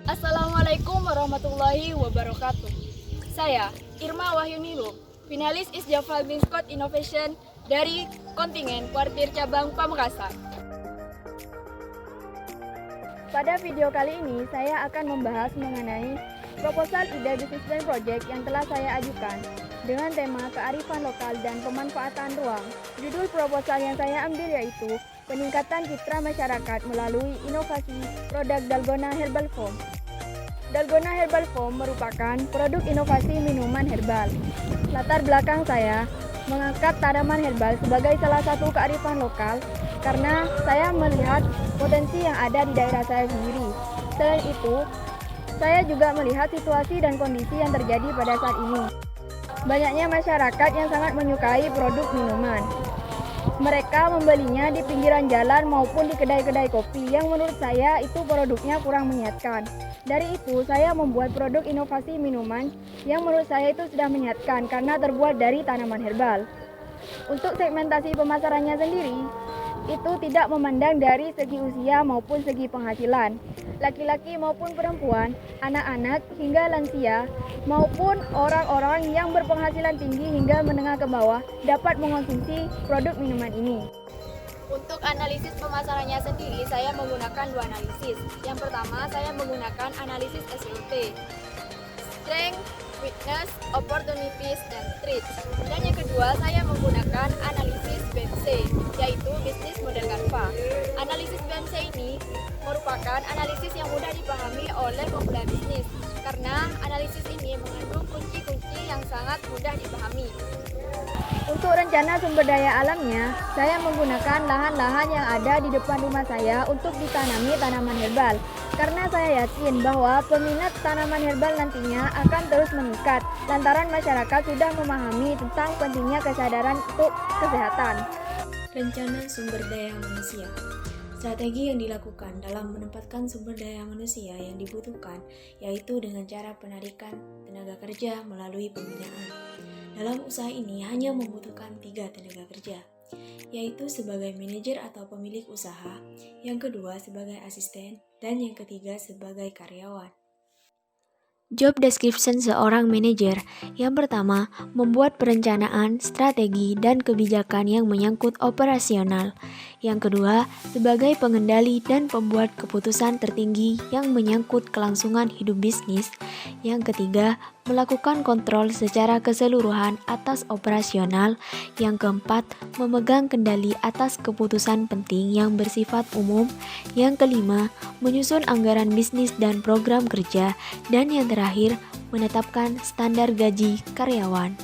Assalamualaikum warahmatullahi wabarakatuh. Saya Irma Wahyunilu, finalis Isjafal Green Scott Innovation dari kontingen Kuartir Cabang Pamekasan. Pada video kali ini, saya akan membahas mengenai proposal ide bisnis plan project yang telah saya ajukan dengan tema kearifan lokal dan pemanfaatan ruang. Judul proposal yang saya ambil yaitu peningkatan citra masyarakat melalui inovasi produk Dalgona Herbal Foam. Dalgona Herbal Foam merupakan produk inovasi minuman herbal. Latar belakang saya mengangkat tanaman herbal sebagai salah satu kearifan lokal karena saya melihat potensi yang ada di daerah saya sendiri. Selain itu, saya juga melihat situasi dan kondisi yang terjadi pada saat ini. Banyaknya masyarakat yang sangat menyukai produk minuman. Mereka membelinya di pinggiran jalan maupun di kedai-kedai kopi yang menurut saya itu produknya kurang menyehatkan. Dari itu, saya membuat produk inovasi minuman yang menurut saya itu sudah menyehatkan karena terbuat dari tanaman herbal. Untuk segmentasi pemasarannya sendiri, itu tidak memandang dari segi usia maupun segi penghasilan. Laki-laki maupun perempuan, anak-anak hingga lansia, maupun orang-orang yang berpenghasilan tinggi hingga menengah ke bawah dapat mengonsumsi produk minuman ini. Untuk analisis pemasarannya sendiri, saya menggunakan dua analisis. Yang pertama, saya menggunakan analisis SWOT, Strength, Weakness, Opportunities, dan Threats. Dan yang kedua, saya menggunakan analisis BMC, yaitu Business Model Canva. Analisis BMC ini merupakan analisis yang mudah dipahami oleh pemula bisnis, karena analisis ini mengandung kunci-kunci yang sangat mudah dipahami. Untuk rencana sumber daya alamnya, saya menggunakan lahan-lahan yang ada di depan rumah saya untuk ditanami tanaman herbal. Karena saya yakin bahwa peminat tanaman herbal nantinya akan terus meningkat, lantaran masyarakat sudah memahami tentang pentingnya kesadaran untuk kesehatan. Rencana sumber daya manusia. Strategi yang dilakukan dalam menempatkan sumber daya manusia yang dibutuhkan yaitu dengan cara penarikan tenaga kerja melalui pembinaan. Dalam usaha ini hanya membutuhkan 3 tenaga kerja, yaitu sebagai manajer atau pemilik usaha, yang kedua sebagai asisten, dan yang ketiga sebagai karyawan. Job description seorang manajer. Yang pertama, membuat perencanaan, strategi, dan kebijakan yang menyangkut operasional. Yang kedua, sebagai pengendali dan pembuat keputusan tertinggi yang menyangkut kelangsungan hidup bisnis. Yang ketiga, melakukan kontrol secara keseluruhan atas operasional. Yang keempat, memegang kendali atas keputusan penting yang bersifat umum. Yang kelima, menyusun anggaran bisnis dan program kerja. Dan yang terakhir, menetapkan standar gaji karyawan.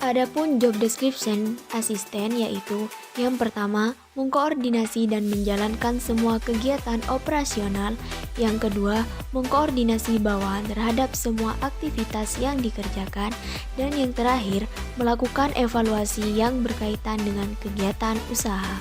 Adapun job description asisten yaitu yang pertama, mengkoordinasi dan menjalankan semua kegiatan operasional. Yang kedua, mengkoordinasi bawahan terhadap semua aktivitas yang dikerjakan. Dan yang terakhir, melakukan evaluasi yang berkaitan dengan kegiatan usaha.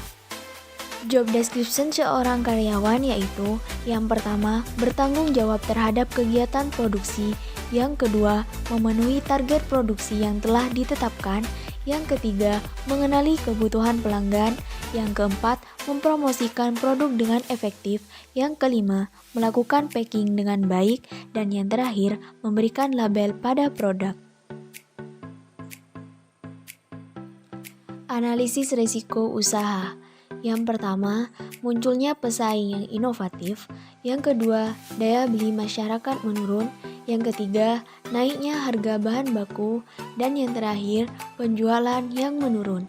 Job description seorang karyawan yaitu yang pertama, bertanggung jawab terhadap kegiatan produksi. Yang kedua, memenuhi target produksi yang telah ditetapkan. Yang ketiga, mengenali kebutuhan pelanggan. Yang keempat, mempromosikan produk dengan efektif. Yang kelima, melakukan packing dengan baik. Dan yang terakhir, memberikan label pada produk. Analisis risiko usaha. Yang pertama, munculnya pesaing yang inovatif. Yang kedua, daya beli masyarakat menurun. Yang ketiga, naiknya harga bahan baku. Dan yang terakhir, penjualan yang menurun.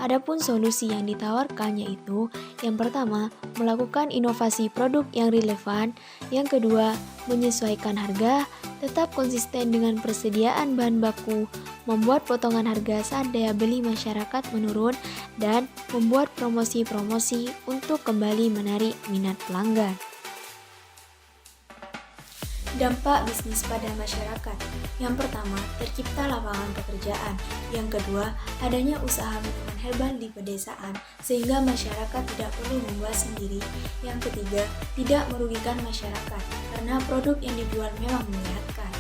Adapun solusi yang ditawarkan yaitu yang pertama, melakukan inovasi produk yang relevan. Yang kedua, menyesuaikan harga, tetap konsisten dengan persediaan bahan baku, membuat potongan harga saat daya beli masyarakat menurun, dan membuat promosi-promosi untuk kembali menarik minat pelanggan. Dampak bisnis pada masyarakat. Yang pertama, tercipta lapangan pekerjaan. Yang kedua, adanya usaha minuman herbal di pedesaan sehingga masyarakat tidak perlu membuat sendiri. Yang ketiga, tidak merugikan masyarakat karena produk yang dijual memang menyehatkan.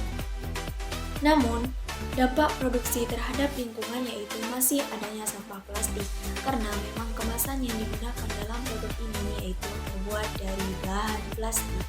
Namun, dampak produksi terhadap lingkungan yaitu masih adanya sampah plastik karena memang kemasan yang digunakan dalam produk ini yaitu terbuat dari bahan plastik.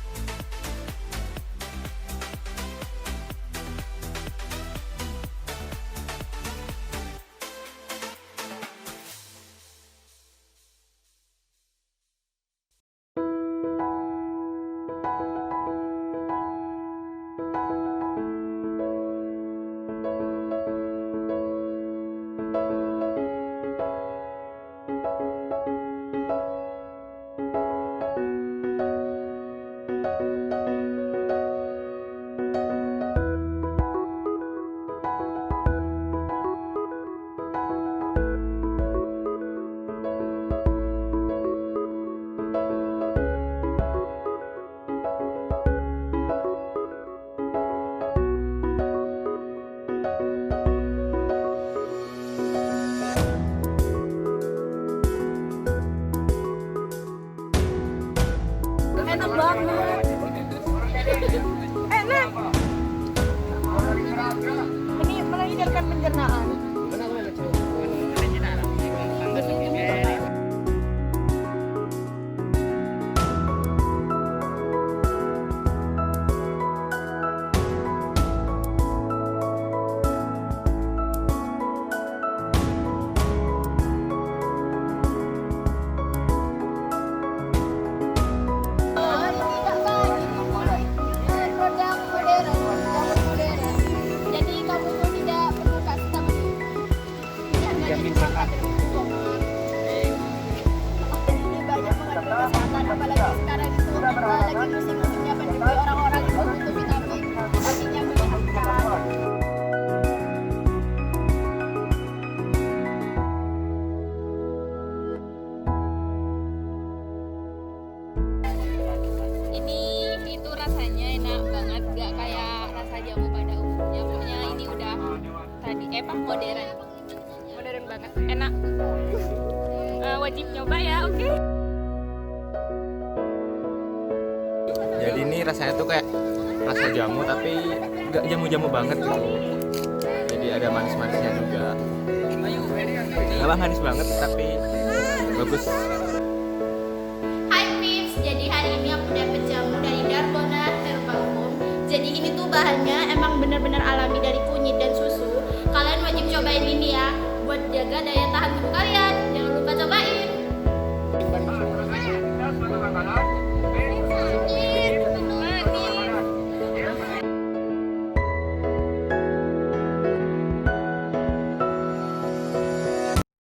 kayak apa? Modern banget, enak. Wajib nyoba ya, oke? Jadi ini rasanya tuh kayak rasa jamu tapi nggak jamu-jamu banget gitu. Jadi ada manis-manisnya juga. Nggak manis banget tapi bagus. Hai Pips, jadi hari ini aku dapet jamu dari Darbona Herbal Home. Jadi ini tuh bahannya emang bener-bener alami dari kunyit dan susu. Kalian wajib cobain ini ya, buat jaga daya tahan tubuh kalian.